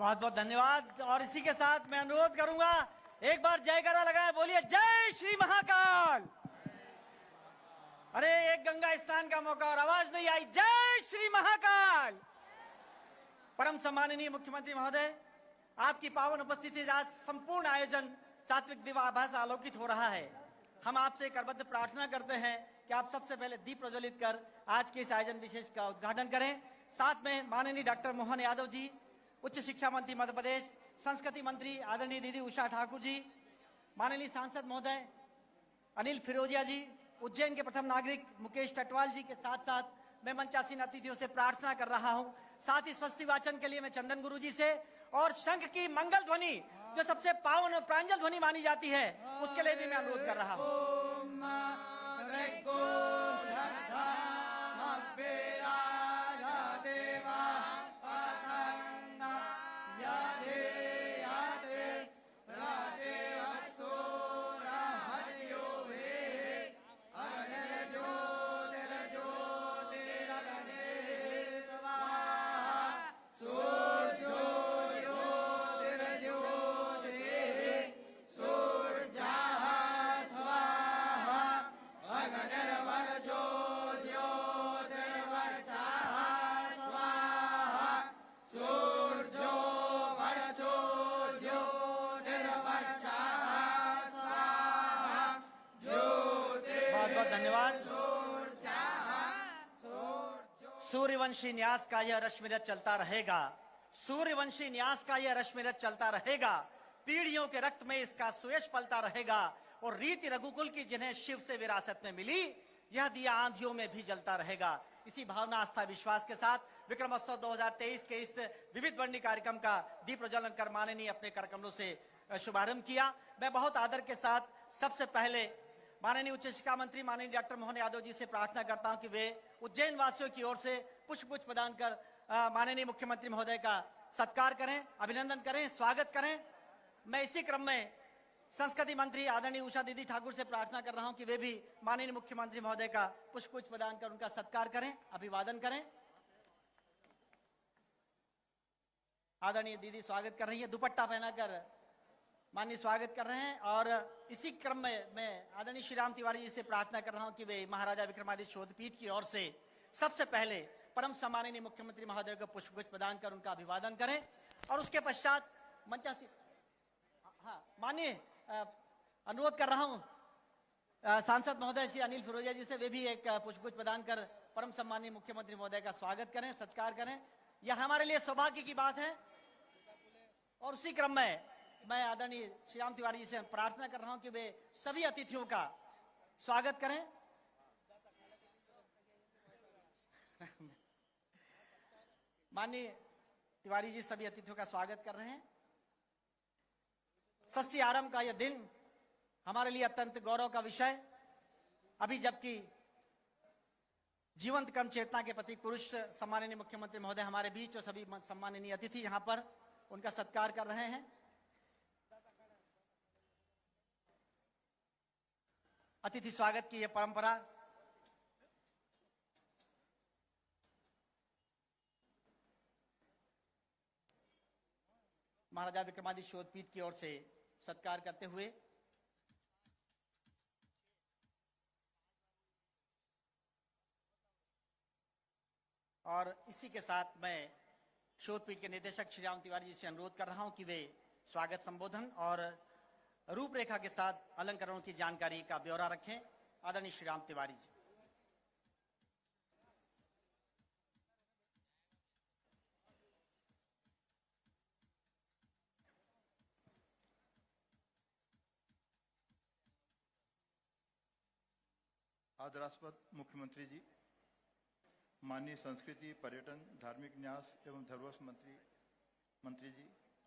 बहुत बहुत धन्यवाद। और इसी के साथ मैं अनुरोध करूंगा, एक बार जयकारा लगाएं, बोलिए जय श्री महाकाल। अरे एक गंगा स्नान का मौका और आवाज नहीं आई, जय श्री महाकाल। परम सम्माननीय मुख्यमंत्री महोदय, आपकी पावन उपस्थिति आज संपूर्ण आयोजन सात्विक दिवाभास से आलोकित हो रहा है। हम आपसे करबद्ध प्रार्थना करते हैं कि आप सबसे पहले दीप प्रज्वलित कर आज के इस आयोजन विशेष का उद्घाटन करें। साथ में माननीय डॉक्टर मोहन यादव जी, उच्च शिक्षा मंत्री मध्य प्रदेश, संस्कृति मंत्री आदरणीय दीदी उषा ठाकुर जी, माननीय सांसद महोदय अनिल फिरोजिया जी, उज्जैन के प्रथम नागरिक मुकेश टटवाल जी के साथ साथ मैं मंचासीन अतिथियों से प्रार्थना कर रहा हूं। साथ ही स्वस्ति वाचन के लिए मैं चंदन गुरु जी से और शंख की मंगल ध्वनि जो सबसे पावन और प्रांजल ध्वनि मानी जाती है उसके लिए भी मैं अनुरोध कर रहा हूं। धन्यवाद। सूर्यवंशी न्यास का यह रश्मिरथ चलता रहेगा, सूर्यवंशी न्यास का यह रश्मिरथ चलता रहेगा, पीढ़ियों के रक्त में इसका सुयश पलता रहेगा और रीति रघुकुल की जिन्हें शिव से विरासत में मिली यह दिया आंधियों में भी जलता रहेगा। इसी भावना, आस्था, विश्वास के साथ विक्रमोत्सव 2023 के इस विविध वर्णी कार्यक्रम का दीप प्रज्वलन कर माननीय अपने कार्यक्रमों से शुभारंभ किया। मैं बहुत आदर के साथ सबसे पहले माननीय उच्च शिक्षा मंत्री माननीय डॉक्टर मोहन यादव जी से प्रार्थना करता हूं कि वे उज्जैन वासियों की ओर से पुष्प प्रदान कर माननीय मुख्यमंत्री महोदय का सत्कार करें, अभिनंदन करें, स्वागत करें। मैं इसी क्रम में संस्कृति मंत्री आदरणीय उषा दीदी ठाकुर से प्रार्थना कर रहा हूं कि वे भी माननीय मुख्यमंत्री महोदय का पुष्प प्रदान कर उनका सत्कार करें, अभिवादन करें। आदरणीय दीदी स्वागत कर रही है, दुपट्टा पहनाकर माननीय स्वागत कर रहे हैं। और इसी क्रम में मैं आदरणीय श्री राम तिवारी जी से प्रार्थना कर रहा हूं कि वे महाराजा विक्रमादित्य शोधपीठ की ओर से सबसे पहले परम सम्माननीय मुख्यमंत्री महोदय को पुष्प प्रदान कर उनका अभिवादन करें। और उसके पश्चात मंचासी माननीय अनुरोध कर रहा हूं सांसद महोदय श्री अनिल फिरोजिया जी से, वे भी एक पुष्प प्रदान कर परम सम्माननीय मुख्यमंत्री महोदय का स्वागत करें, सत्कार करें। यह हमारे लिए सौभाग्य की बात है। और उसी क्रम में मैं आदरणीय श्री राम तिवारी जी से प्रार्थना कर रहा हूं कि वे सभी अतिथियों का स्वागत करें। माननीय तिवारी जी सभी अतिथियों का स्वागत कर रहे हैं। षष्ठी आरंभ का यह दिन हमारे लिए अत्यंत गौरव का विषय। अभी जबकि जीवंत कर्म चेतना के प्रतीक पुरुष सम्माननीय मुख्यमंत्री महोदय हमारे बीच और सभी सम्माननीय अतिथि यहां पर उनका सत्कार कर रहे हैं। अतिथि स्वागत की यह परंपरा महाराजा विक्रमादित्य शोधपीठ की ओर से सत्कार करते हुए और इसी के साथ मैं शोधपीठ के निदेशक श्री राम तिवारी जी से अनुरोध कर रहा हूं कि वे स्वागत संबोधन और रूपरेखा के साथ अलंकरणों की जानकारी का ब्यौरा रखें। आदरणीय श्री राम तिवारी जी। आदरास्पद मुख्यमंत्री जी, माननीय संस्कृति, पर्यटन, धार्मिक न्यास एवं धरोहर मंत्री जी,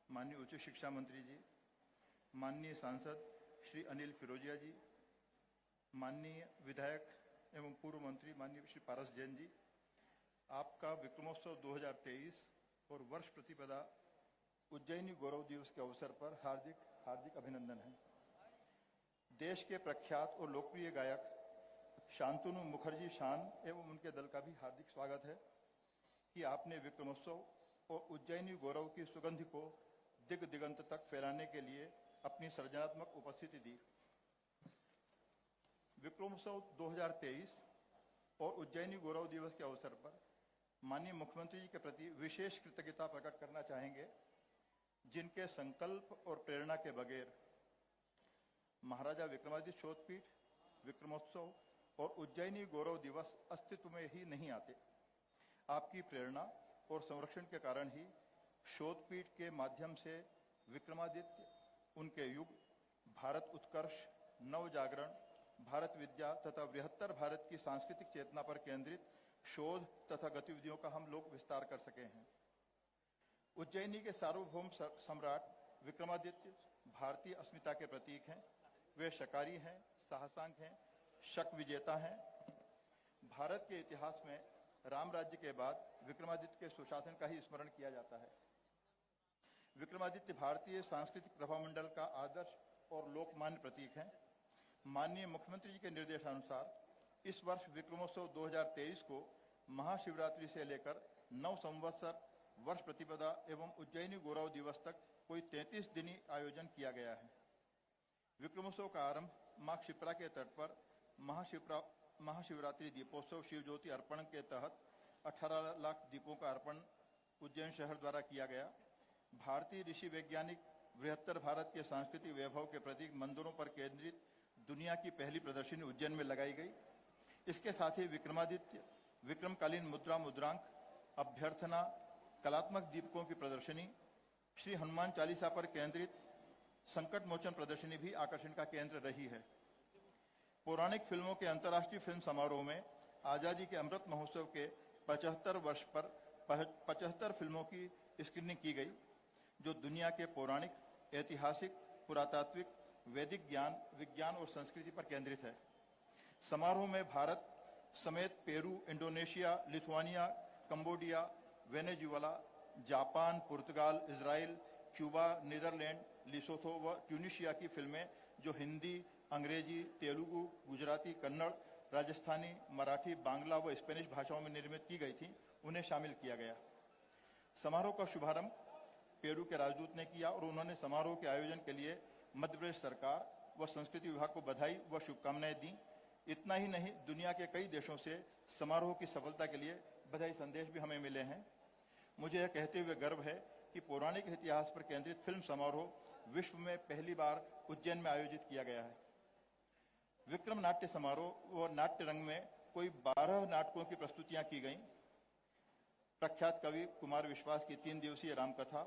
माननीय उच्च शिक्षा मंत्री जी, माननीय सांसद श्री अनिल फिरोजिया जी, माननीय विधायक एवं पूर्व मंत्री माननीय श्री पारस जैन जी, आपका विक्रमोत्सव 2023 और वर्ष प्रतिपदा उज्जैनी गौरव दिवस के अवसर पर हार्दिक हार्दिक अभिनंदन है। देश के प्रख्यात और लोकप्रिय गायक शांतनु मुखर्जी शान एवं उनके दल का भी हार्दिक स्वागत है कि आपने विक्रमोत्सव और उज्जैनी गौरव की सुगंध को दिग दिगंत तक फैलाने के लिए अपनी सृजनात्मक उपस्थिति दी। विक्रमोत्सव 2023 और उज्जैनी गौरव दिवस के अवसर पर माननीय मुख्यमंत्री जी के प्रति विशेष कृतज्ञता प्रकट करना चाहेंगे, जिनके संकल्प और प्रेरणा के बगैर महाराजा विक्रमादित्य शोधपीठ, विक्रमोत्सव और उज्जैनी गौरव दिवस अस्तित्व में ही नहीं आते। आपकी प्रेरणा और संरक्षण के कारण ही शोधपीठ के माध्यम से विक्रमादित्य, उनके युग, भारत उत्कर्ष, नव जागरण, भारत विद्या तथा बृहत्तर भारत की सांस्कृतिक चेतना पर केंद्रित शोध तथा गतिविधियों का हम लोग विस्तार कर सके हैं। उज्जैनी के सार्वभौम सम्राट विक्रमादित्य भारतीय अस्मिता के प्रतीक हैं। वे शकारी हैं, साहसांक हैं, शक विजेता हैं। भारत के इतिहास में राम राज्य के बाद विक्रमादित्य के सुशासन का ही स्मरण किया जाता है। विक्रमादित्य भारतीय सांस्कृतिक प्रभामंडल का आदर्श और लोकमान्य प्रतीक हैं। माननीय मुख्यमंत्री जी के निर्देशानुसार इस वर्ष विक्रमोत्सव 2023 को महाशिवरात्रि से लेकर नव संवत्सर, वर्ष प्रतिपदा एवं उज्जैनी गौरव दिवस तक कोई 33 दिनी आयोजन किया गया है। विक्रमोत्सव का आरंभ मां क्षिप्रा के तट पर महाशिवरात्रि दीपोत्सव शिव ज्योति अर्पण के तहत 18 लाख दीपों का अर्पण उज्जैन शहर द्वारा किया गया। भारतीय ऋषि वैज्ञानिक बृहत्तर भारत के सांस्कृतिक वैभव के प्रतीक मंदिरों पर केंद्रित दुनिया की पहली प्रदर्शनी उज्जैन में लगाई गई। इसके साथ ही विक्रमादित्य, विक्रमकालीन मुद्रा, मुद्रांक, अभ्यर्थना, कलात्मक दीपकों की प्रदर्शनी, श्री हनुमान चालीसा पर केंद्रित संकट मोचन प्रदर्शनी भी आकर्षण का केंद्र रही है। पौराणिक फिल्मों के अंतर्राष्ट्रीय फिल्म समारोह में आजादी के अमृत महोत्सव के 75 वर्ष पर 75 फिल्मों की स्क्रीनिंग की गई, जो दुनिया के पौराणिक, ऐतिहासिक, पुरातात्विक, वैदिक ज्ञान, विज्ञान और संस्कृति पर केंद्रित है। समारोह में भारत समेत Peru, Indonesia, Lithuania, Cambodia, Venezuela, Japan, पुर्तगाल, इजराइल, क्यूबा, नीदरलैंड, लिसोथो व ट्यूनिशिया की फिल्में जो हिंदी, अंग्रेजी, तेलुगु, गुजराती, कन्नड़, राजस्थानी, मराठी, बांग्ला व स्पेनिश भाषाओं में निर्मित की गई थी, उन्हें शामिल किया गया। समारोह का शुभारंभ पेरू के राजदूत ने किया और उन्होंने समारोह के आयोजन के लिए मध्य प्रदेश सरकार व संस्कृति विभाग को बधाई व शुभकामनाएं दी। इतना ही नहीं, दुनिया के कई देशों से समारोह की सफलता के लिए बधाई संदेश भी हमें मिले हैं। मुझे यह कहते हुए गर्व है कि पौराणिक इतिहास पर केंद्रित फिल्म समारोह विश्व में पहली बार उज्जैन में आयोजित किया गया है। विक्रम नाट्य समारोह व नाट्य रंग में कोई 12 नाटकों की प्रस्तुतियां की गईं। प्रख्यात कवि कुमार विश्वास की 3 दिवसीय रामकथा,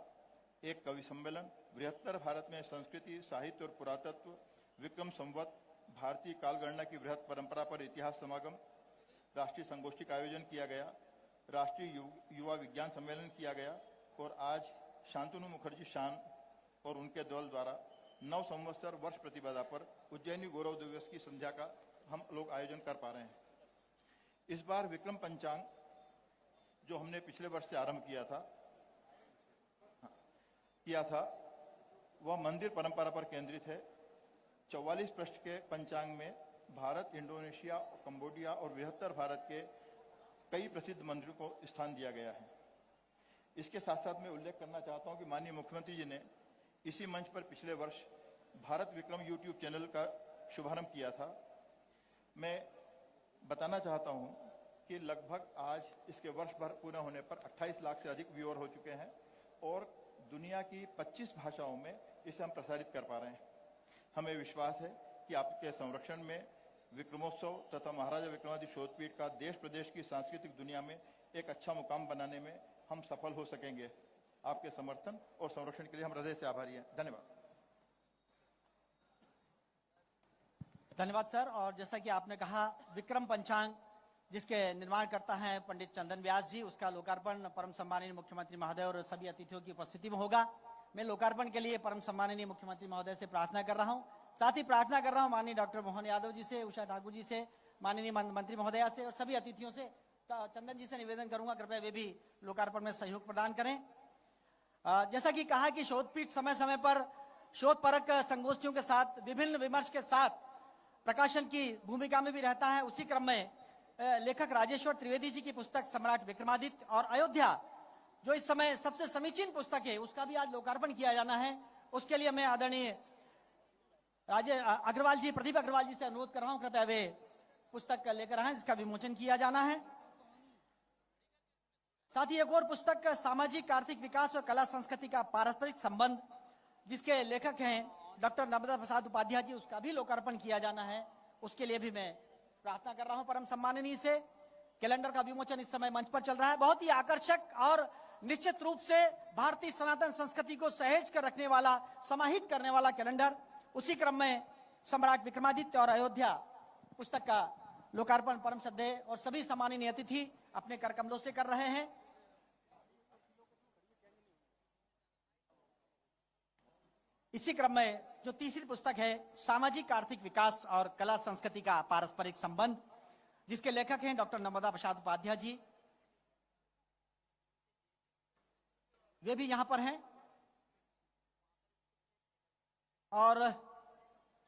एक कवि सम्मेलन, बृहत्तर भारत में संस्कृति, साहित्य और पुरातत्व, विक्रम संवत, भारतीय कालगणना की बृहत परंपरा पर इतिहास समागम, राष्ट्रीय संगोष्ठी का आयोजन किया गया, राष्ट्रीय युवा विज्ञान सम्मेलन किया गया और आज शांतनु मुखर्जी शान और उनके दल द्वारा नव संवत्सर वर्ष प्रतिपदा पर उज्जैनी गौरव दिवस की संध्या का हम लोग आयोजन कर पा रहे हैं। इस बार विक्रम पंचांग जो हमने पिछले वर्ष से आरंभ किया था वह मंदिर परंपरा पर केंद्रित है। 44 पृष्ठ के पंचांग में भारत, इंडोनेशिया, कंबोडिया और बृहत्तर भारत के कई प्रसिद्ध मंदिरों को स्थान दिया गया है। इसके साथ साथ मैं उल्लेख करना चाहता हूं कि माननीय मुख्यमंत्री जी ने इसी मंच पर पिछले वर्ष भारत विक्रम यूट्यूब चैनल का शुभारंभ किया था। मैं बताना चाहता हूं कि लगभग आज इसके वर्ष भर पूरा होने पर 28 लाख से अधिक व्यूअर हो चुके हैं और दुनिया की 25 भाषाओं में इसे हम प्रसारित कर पा रहे हैं। हमें विश्वास है कि आपके संरक्षण में विक्रमोत्सव तथा महाराजा विक्रमादित्य शोधपीठ का देश प्रदेश की सांस्कृतिक दुनिया में एक अच्छा मुकाम बनाने में हम सफल हो सकेंगे। आपके समर्थन और संरक्षण के लिए हम हृदय से आभारी हैं। धन्यवाद। धन्यवाद सर। और जैसा कि आपने कहा, विक्रम पंचांग जिसके निर्माण करता है पंडित चंदन व्यास जी, उसका लोकार्पण परम सम्माननीय मुख्यमंत्री महोदय और सभी अतिथियों की उपस्थिति में होगा। मैं लोकार्पण के लिए परम सम्माननीय मुख्यमंत्री महोदय से प्रार्थना कर रहा हूं। साथ ही प्रार्थना कर रहा हूं माननीय डॉक्टर मोहन यादव जी से, उषा ठाकुर जी से, माननीय मंत्री महोदया से और सभी अतिथियों से। चंदन जी से निवेदन करूंगा कृपया वे भी लोकार्पण में सहयोग प्रदान करें। जैसा कि कहा कि शोधपीठ समय समय पर शोधपरक संगोष्ठियों के साथ विभिन्न विमर्श के साथ प्रकाशन की भूमिका में भी रहता है। उसी क्रम में लेखक राजेश्वर त्रिवेदी जी की पुस्तक सम्राट विक्रमादित्य और अयोध्या जो इस समय सबसे समीचीन पुस्तक है उसका भी आज लोकार्पण किया जाना है। उसके लिए मैं आदरणीय अग्रवाल जी, प्रदीप अग्रवाल जी से अनुरोध कर रहा हूं, कृपया वे पुस्तक लेकर आए जिसका विमोचन किया जाना है। साथ ही एक और पुस्तक सामाजिक आर्थिक विकास और कला संस्कृति का पारस्परिक संबंध, जिसके लेखक हैं डॉक्टर नर्मदा प्रसाद उपाध्याय जी, उसका भी लोकार्पण किया जाना है। उसके लिए भी मैं प्रार्थना कर रहा हूं परम सम्माननीय से। कैलेंडर का विमोचन इस समय मंच पर चल रहा है। बहुत ही आकर्षक और निश्चित रूप से भारतीय सनातन संस्कृति को सहेज कर रखने वाला, समाहित करने वाला कैलेंडर। उसी क्रम में सम्राट विक्रमादित्य और अयोध्या पुस्तक का लोकार्पण परम श्रद्धेय और सभी सम्माननीय अतिथि अपने कर कमलों से कर रहे हैं। इसी क्रम में जो तीसरी पुस्तक है सामाजिक आर्थिक विकास और कला संस्कृति का पारस्परिक संबंध, जिसके लेखक हैं डॉक्टर नर्मदा प्रसाद उपाध्याय जी, वे भी यहां पर हैं। और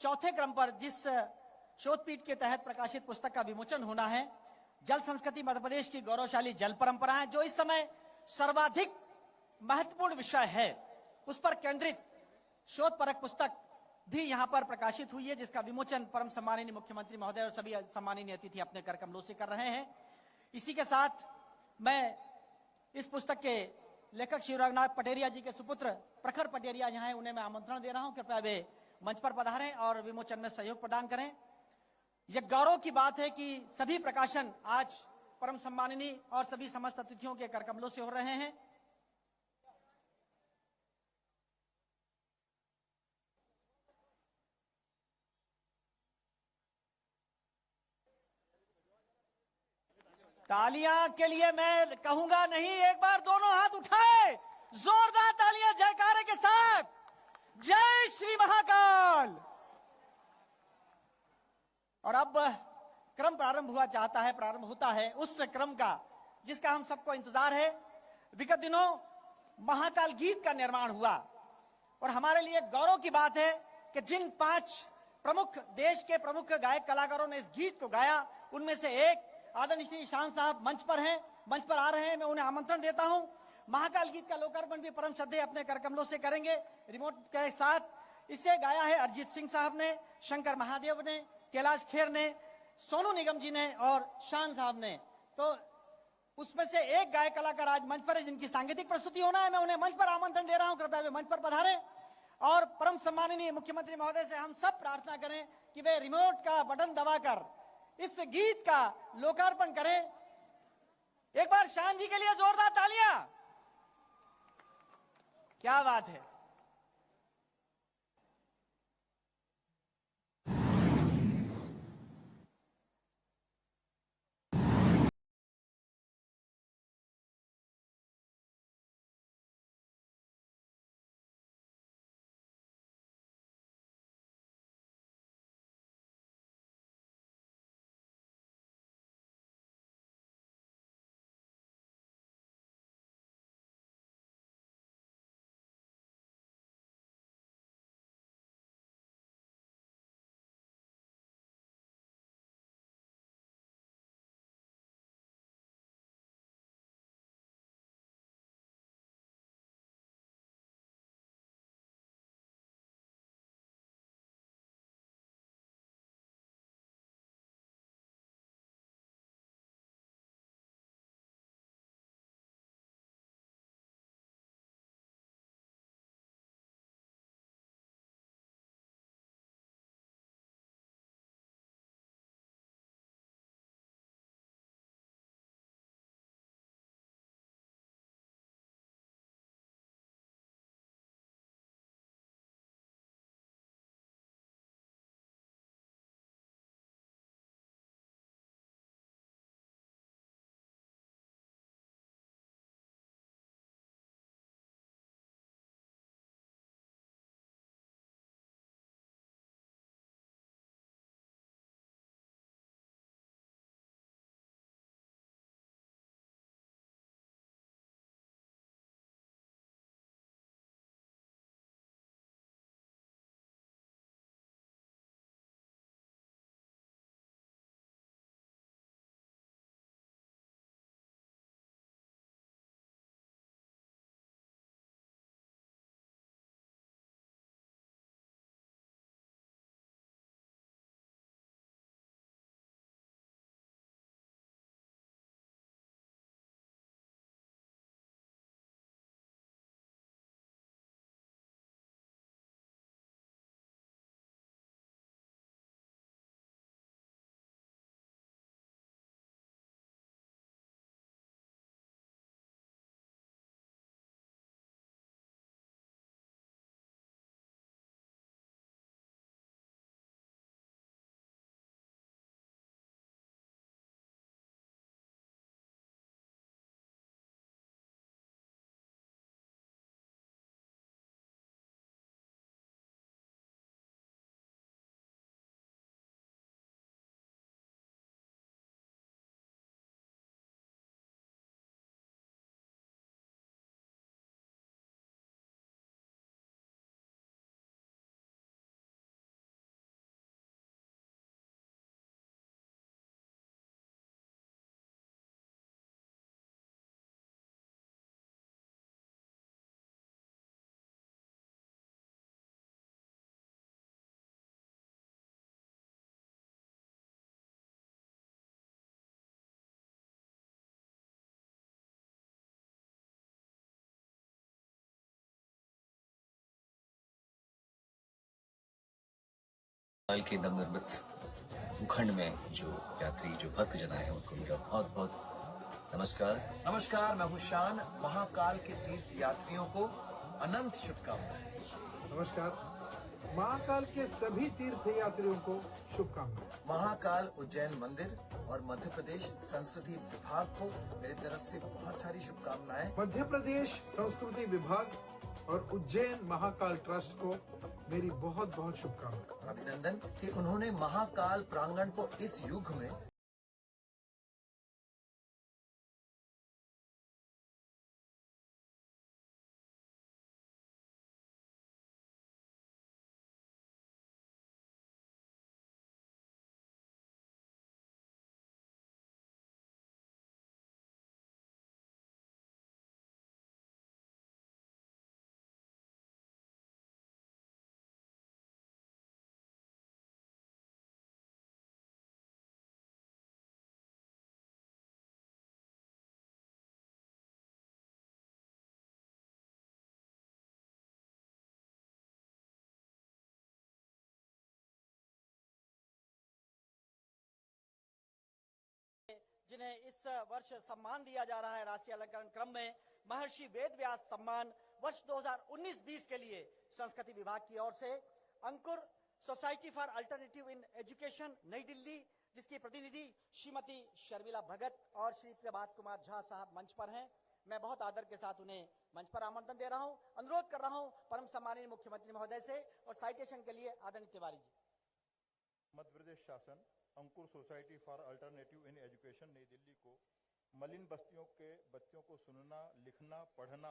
चौथे क्रम पर जिस शोधपीठ के तहत प्रकाशित पुस्तक का विमोचन होना है, जल संस्कृति मध्य प्रदेश की गौरवशाली जल परंपराएं, जो इस समय सर्वाधिक महत्वपूर्ण विषय है, उस पर केंद्रित शोध परक पुस्तक भी यहां पर प्रकाशित हुई है, जिसका विमोचन परम सम्माननीय मुख्यमंत्री महोदय और सभी सम्माननीय अतिथि अपने कर कमलों से कर रहे हैं। इसी के साथ मैं इस पुस्तक के लेखक शिवराजनाथ पटेरिया जी के सुपुत्र प्रखर पटेरिया जहां हैं, उन्हें मैं आमंत्रण दे रहा हूं, कृपया वे मंच पर पधारें और विमोचन में सहयोग प्रदान करें। यह गौरव की बात है कि सभी प्रकाशन आज परम सम्माननीय और सभी समस्त अतिथियों के कर कमलों से हो रहे हैं। तालियां के लिए मैं कहूंगा नहीं, एक बार दोनों हाथ उठाए, जोरदार तालियां जयकारे के साथ। जय श्री महाकाल। और अब क्रम प्रारंभ हुआ चाहता है, प्रारंभ होता है उस क्रम का जिसका हम सबको इंतजार है। विगत दिनों महाकाल गीत का निर्माण हुआ और हमारे लिए गौरव की बात है कि जिन 5 प्रमुख देश के प्रमुख गायक कलाकारों ने इस गीत को गाया, उनमें से एक आदरणीय श्री शान साहब मंच पर हैं, मंच पर आ रहे हैं। मैं उन्हें आमंत्रण देता हूं। महाकाल गीत का लोकार्पण भी परम श्रद्धेय अपने कर कमलों से करेंगे रिमोट के साथ। इसे गाया है अरिजीत सिंह साहब ने, शंकर महादेव ने, कैलाश खेर ने, सोनू निगम जी ने और शान साहब ने। तो उसमें से एक गायक कलाकार आज मंच पर है जिनकी सांगीतिक प्रस्तुति होना है। मैं उन्हें मंच पर आमंत्रण दे रहा हूं, कृपया वे मंच पर पधारें और परम सम्माननीय मुख्यमंत्री महोदय से हम सब प्रार्थना करें कि वे रिमोट का बटन दबाकर इस गीत का लोकार्पण करें। एक बार शान जी के लिए जोरदार तालियां। क्या बात है। काल के नवनिर्मित भूखंड में जो यात्री जो भक्तजन आए हैं उनको मेरा बहुत बहुत नमस्कार। नमस्कार, मैं हूं शान। महाकाल के तीर्थ यात्रियों को अनंत शुभकामनाएं। नमस्कार। महाकाल के सभी तीर्थ यात्रियों को शुभकामनाएं। महाकाल उज्जैन मंदिर और मध्य प्रदेश संस्कृति विभाग को मेरी तरफ से बहुत सारी शुभकामनाएं। मध्य प्रदेश संस्कृति विभाग और उज्जैन महाकाल ट्रस्ट को मेरी बहुत बहुत शुभकामनाएं और अभिनंदन कि उन्होंने महाकाल प्रांगण को इस युग में जिन्हें इस वर्ष सम्मान दिया जा रहा है राष्ट्रीय अलंकरण क्रम में महर्षि वेद व्यास सम्मान वर्ष 2019-20 के लिए संस्कृति विभाग की ओर से Ankur Society for Alternative in Education Nai Delhi, जिसकी प्रतिनिधि श्रीमती शर्मिला भगत और श्री प्रभात कुमार झा साहब मंच पर हैं। मैं बहुत आदर के साथ उन्हें मंच पर आमंत्रण दे रहा हूं, अनुरोध कर रहा हूं परम सम्माननीय मुख्यमंत्री महोदय से और साइटेशन के लिए आदरणीय तिवारी जी। मध्य प्रदेश शासन Ankur Society for Alternative in Education Nai Delhi को मलिन बस्तियों के बच्चों को सुनना, लिखना, पढ़ना,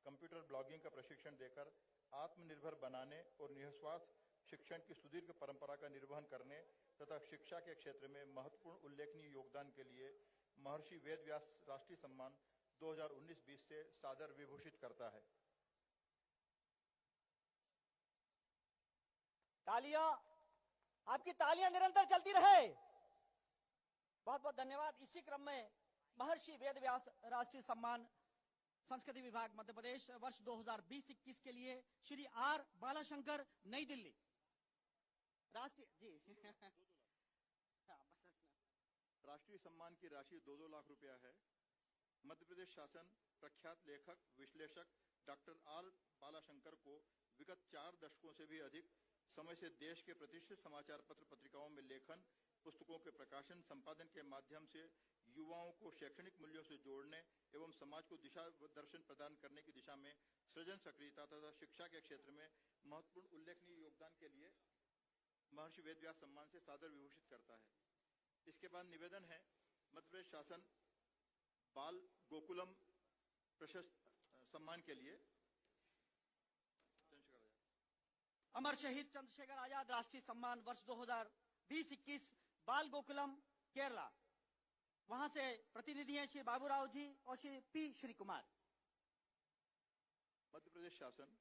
कंप्यूटर ब्लॉगिंग का प्रशिक्षण देकर आत्मनिर्भर बनाने और निःस्वार्थ शिक्षण की सुदीर्घ परंपरा का निर्वहन करने तथा शिक्षा के क्षेत्र में महत्वपूर्ण उल्लेखनीय योगदान के लिए महर्षि वेद व्यास राष्ट्रीय सम्मान 2019-20 से सादर विभूषित करता है। तालियां, आपकी तालियां निरंतर चलती रहे। बहुत बहुत धन्यवाद। इसी क्रम में महर्षि वेद व्यास राष्ट्रीय सम्मान संस्कृति विभाग मध्य प्रदेश वर्ष 2020-21 के लिए श्री आर बालाशंकर नई दिल्ली राष्ट्रीय जी राष्ट्रीय सम्मान की राशि 2-2 लाख रुपया है। मध्य प्रदेश शासन प्रख्यात लेखक विश्लेषक डॉक्टर आर बालाशंकर को विगत 4 दशकों से भी अधिक समय से देश के प्रतिष्ठित समाचार पत्र पत्रिकाओं में लेखन, पुस्तकों के प्रकाशन, संपादन के माध्यम से युवाओं को शैक्षणिक मूल्यों से जोड़ने एवं समाज को दिशा दर्शन प्रदान करने की दिशा में सृजन सक्रियता तथा शिक्षा के क्षेत्र में महत्वपूर्ण उल्लेखनीय योगदान के लिए महर्षि वेद व्यास सम्मान से सादर विभूषित करता है। इसके बाद निवेदन है मध्य प्रदेश शासन बाल गोकुलम प्रशस्त सम्मान के लिए अमर शहीद चंद्रशेखर आजाद राष्ट्रीय सम्मान वर्ष 2020-21 बाल गोकुलम केरला, वहां से प्रतिनिधि हैं श्री बाबूराव जी और श्री पी श्री कुमार। मध्य प्रदेश शासन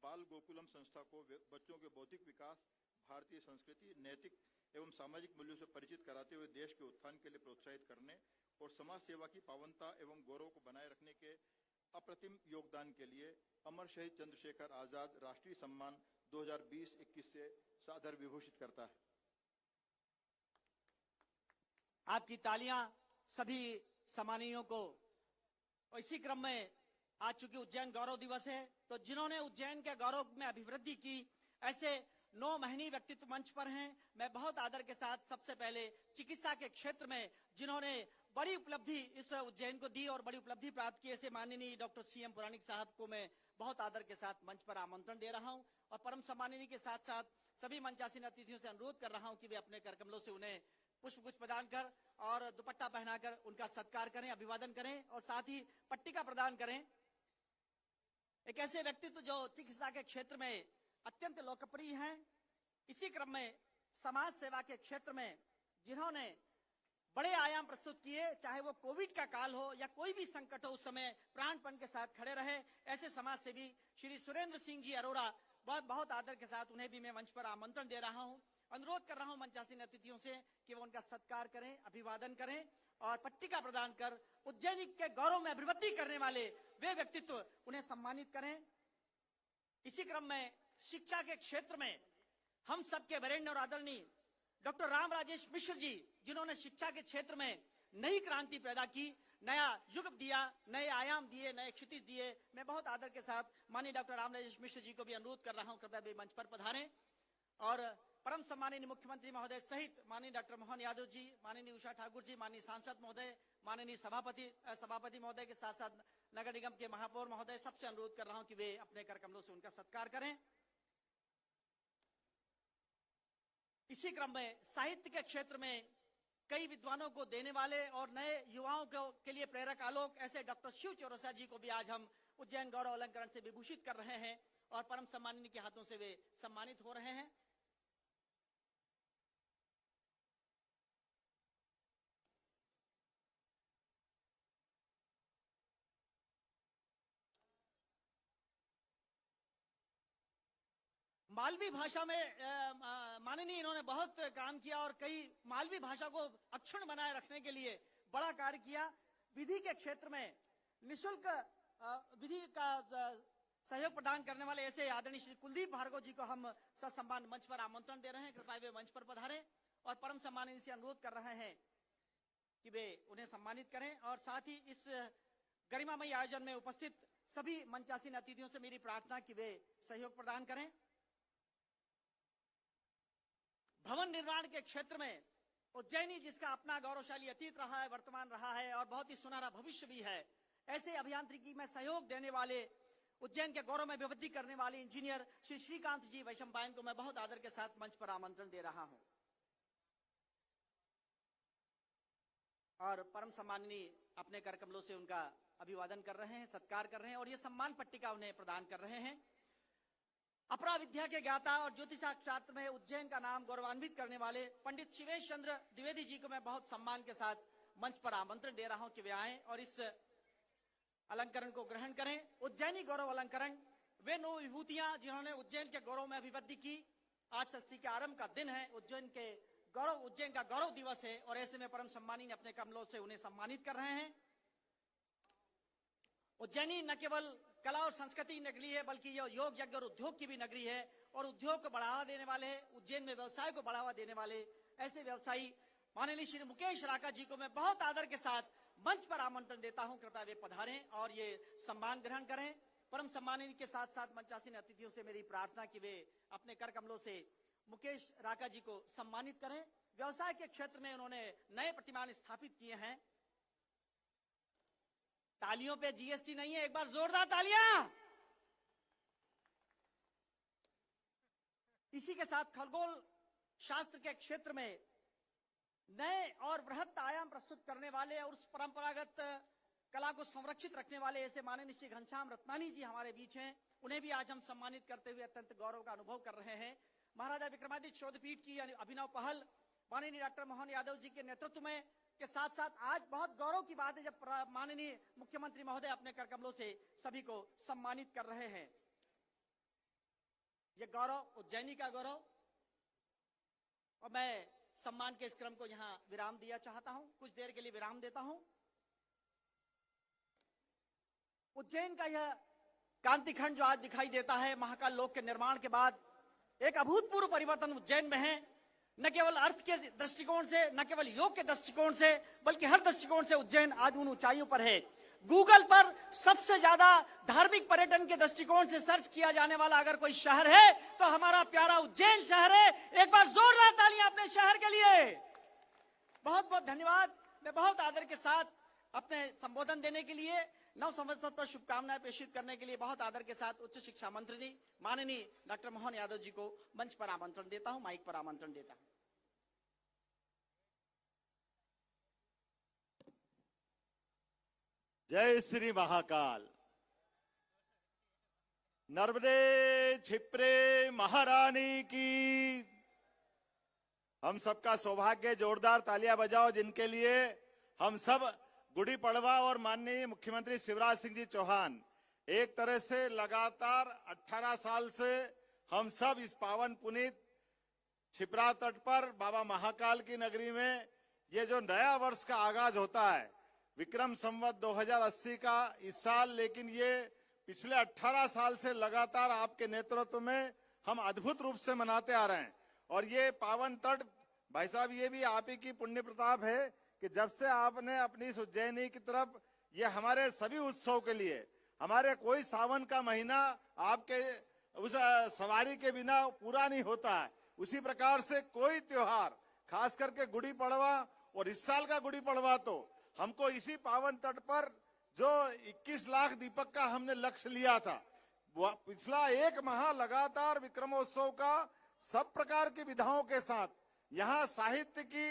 बाल गोकुलम संस्था को बच्चों के बौद्धिक विकास, भारतीय संस्कृति, नैतिक एवं सामाजिक मूल्यों से परिचित कराते हुए देश के उत्थान के लिए प्रोत्साहित करने और समाज सेवा की पावनता एवं गौरव को बनाए रखने के अप्रतिम योगदान के लिए अमर शहीद चंद्रशेखर आजाद राष्ट्रीय सम्मान 2020-21 से सादर विभूषित करता है। आपकी तालियां सभी सम्मानियों को। और इसी क्रम में आज चूंकि उज्जैन गौरव दिवस है, तो जिन्होंने उज्जैन के गौरव में अभिवृद्धि की, ऐसे 9 महीनी व्यक्तित्व मंच पर हैं। मैं बहुत आदर के साथ सबसे पहले चिकित्सा के क्षेत्र में जिन्होंने बड़ी उपलब्धि इस उज्जैन को दी और बड़ी उपलब्धि प्राप्त की, ऐसे माननीय डॉक्टर CM पुराणिक साहब को मैं बहुत आदर के साथ मंच पर आमंत्रण दे रहा हूं और परम सम्माननीय के साथ साथ सभी मंचासीन अतिथियों से अनुरोध कर रहा हूं कि वे अपने करकमलों से उन्हें पुष्पगुच्छ प्रदान कर और दुपट्टा पहनाकर उनका सत्कार करें, अभिवादन करें और साथ ही पट्टिका प्रदान करें। एक ऐसे व्यक्तित्व जो चिकित्सा के क्षेत्र में अत्यंत लोकप्रिय हैं। इसी क्रम में समाज सेवा के क्षेत्र में जिन्होंने बड़े आयाम प्रस्तुत किए, चाहे वो कोविड का काल हो या कोई भी संकट हो, उस समय प्राणपण के साथ खड़े रहे, ऐसे समाज सेवी श्री सुरेंद्र सिंह जी अरोड़ा, बहुत आदर के साथ उन्हें भी मैं मंच पर आमंत्रण दे रहा हूं। अनुरोध कर रहा हूं मंचासीन अतिथियों से कि वो उनका सत्कार करें, अभिवादन करें और पट्टिका प्रदान कर उज्जैन के गौरव में अभिवृद्धि करने वाले वे व्यक्तित्व उन्हें सम्मानित करें। इसी क्रम में शिक्षा के क्षेत्र में हम सबके वरेण्य और आदरणीय डॉक्टर राम राजेश मिश्र जी, जिन्होंने शिक्षा के क्षेत्र में नई क्रांति पैदा की, नया युग दिया, नए आयाम दिए, नए क्षितिज दिए। मैं बहुत आदर के साथ माननीय डॉक्टर राम राजेश मिश्र जी को भी अनुरोध कर रहा हूं, कृपया भी मंच पर पधारें। और परम सम्माननीय मुख्यमंत्री महोदय सहित माननीय डॉक्टर मोहन यादव जी, माननीय उषा ठाकुर जी, माननीय सांसद महोदय, माननीय सभापति महोदय के साथ साथ नगर निगम के महापौर महोदय, सबसे अनुरोध कर रहा हूं कि वे अपने कर कमलों से उनका सत्कार करें। इसी क्रम में साहित्य के क्षेत्र में कई विद्वानों को देने वाले और नए युवाओं के लिए प्रेरक आलोक ऐसे डॉक्टर शिव चौरसिया जी को भी आज हम उज्जैन गौरव अलंकरण से विभूषित कर रहे हैं और परम सम्माननीय के हाथों से वे सम्मानित हो रहे हैं। मालवी भाषा में माननीय इन्होंने बहुत काम किया और कई मालवी भाषा को अक्षुण्ण बनाए रखने के लिए बड़ा कार्य किया। विधि के क्षेत्र में निशुल्क विधि का सहयोग प्रदान करने वाले ऐसे आदरणीय श्री कुलदीप भार्गव जी को हम ससम्मान मंच पर आमंत्रण दे रहे हैं, कृपया वे मंच पर पधारें और परम सम्माननीय से अनुरोध कर रहे हैं कि वे उन्हें सम्मानित करें। और साथ ही इस गरिमामयी आयोजन में उपस्थित सभी मंचासीन अतिथियों से मेरी प्रार्थना कि वे सहयोग प्रदान करें। भवन निर्माण के क्षेत्र में उज्जैनी, जिसका अपना गौरवशाली अतीत रहा है, वर्तमान रहा है और बहुत ही सुनहरा भविष्य भी है, ऐसे अभियांत्रिकी में सहयोग देने वाले, उज्जैन के गौरव में वृद्धि करने वाले इंजीनियर श्री श्रीकांत जी वैशंपायन को मैं बहुत आदर के साथ मंच पर आमंत्रण दे रहा हूं और परम सम्माननीय अपने कर कमलों से उनका अभिवादन कर रहे हैं, सत्कार कर रहे हैं और ये सम्मान पट्टिका उन्हें प्रदान कर रहे हैं। अपरा विद्या के ज्ञाता और ज्योतिषशास्त्र शास्त्र में उज्जैन का नाम गौरवान्वित करने वाले पंडित शिवेश चंद्र द्विवेदी जी को मैं बहुत सम्मान के साथ मंच पर आमंत्रण दे रहा हूं कि वे आएं और इस अलंकरण को ग्रहण करें। उज्जैनी गौरव अलंकरण, वे 9 विभूतियां जिन्होंने उज्जैन के गौरव में अभिवृद्धि की। आज षष्ठी के आरंभ का दिन है, उज्जैन का गौरव दिवस है और ऐसे में परम सम्मानी ने अपने कमलों से उन्हें सम्मानित कर रहे हैं। उज्जैनी न केवल कला और संस्कृति नगरी है, बल्कि यह योग यज्ञ और उद्योग की भी नगरी है और उद्योग को बढ़ावा देने वाले, उज्जैन में व्यवसाय को बढ़ावा देने वाले ऐसे व्यवसायी माननीय श्री मुकेश राका जी को मैं बहुत आदर के साथ मंच पर आमंत्रण देता हूं, कृपया वे पधारें और ये सम्मान ग्रहण करें। परम सम्मानित के साथ साथ मंचासीन अतिथियों से मेरी प्रार्थना कि वे अपने कर कमलों से मुकेश राका जी को सम्मानित करें। व्यवसाय के क्षेत्र में उन्होंने नए प्रतिमान स्थापित किए हैं। तालियों पे जीएसटी नहीं है, एक बार जोरदार तालियां। इसी के साथ खगोल शास्त्र के क्षेत्र में नए और बृहत आयाम प्रस्तुत करने वाले और उस परंपरागत कला को संरक्षित रखने वाले ऐसे माननीय श्री घनश्याम रत्नानी जी हमारे बीच हैं। उन्हें भी आज हम सम्मानित करते हुए अत्यंत गौरव का अनुभव कर रहे हैं। महाराजा विक्रमादित्य शोधपीठ की अभिनव पहल माननीय डॉक्टर मोहन यादव जी के नेतृत्व में के साथ साथ आज बहुत गौरव की बात है जब माननीय मुख्यमंत्री महोदय अपने कर कमलों से सभी को सम्मानित कर रहे हैं। यह गौरव उज्जैनी का गौरव और मैं सम्मान के इस क्रम को यहां विराम दिया चाहता हूं, कुछ देर के लिए विराम देता हूं। उज्जैन का यह कांतिखंड जो आज दिखाई देता है, महाकाल लोक के निर्माण के बाद एक अभूतपूर्व परिवर्तन उज्जैन में है। न केवल अर्थ के दृष्टिकोण से, न केवल योग के दृष्टिकोण से, बल्कि हर दृष्टिकोण से उज्जैन आज उन ऊंचाइयों पर है। गूगल पर सबसे ज्यादा धार्मिक पर्यटन के दृष्टिकोण से सर्च किया जाने वाला अगर कोई शहर है तो हमारा प्यारा उज्जैन शहर है। एक बार जोरदार तालियां अपने शहर के लिए। बहुत बहुत धन्यवाद। मैं बहुत आदर के साथ अपने संबोधन देने के लिए, नव संवत्सर पर शुभकामनाएं प्रेषित करने के लिए बहुत आदर के साथ उच्च शिक्षा मंत्री जी माननीय डॉक्टर मोहन यादव जी को मंच पर आमंत्रण देता हूं, माइक पर आमंत्रण देता हूं। जय श्री महाकाल। नर्मदे छिप्रे महारानी की। हम सबका सौभाग्य, जोरदार तालियां बजाओ जिनके लिए हम सब गुड़ी पड़वा और माननीय मुख्यमंत्री शिवराज सिंह जी चौहान एक तरह से लगातार 18 साल से हम सब इस पावन पुनीत छिपरा तट पर बाबा महाकाल की नगरी में ये जो नया वर्ष का आगाज होता है, विक्रम संवत 2080 का इस साल, लेकिन ये पिछले 18 साल से लगातार आपके नेतृत्व में हम अद्भुत रूप से मनाते आ रहे हैं। और ये पावन तट भाई साहब, ये भी आप ही की पुण्य प्रताप है कि जब से आपने अपनी इस उज्जैनी की तरफ, ये हमारे सभी उत्सव के लिए, हमारे कोई सावन का महीना आपके उस सवारी के बिना पूरा नहीं होता है। उसी प्रकार से कोई त्योहार, खास करके गुड़ी पड़वा, और इस साल का गुड़ी पड़वा तो हमको इसी पावन तट पर जो 21 लाख दीपक का हमने लक्ष्य लिया था, पिछला एक माह लगातार विक्रमोत्सव का सब प्रकार की विधाओं के साथ, यहाँ साहित्य की,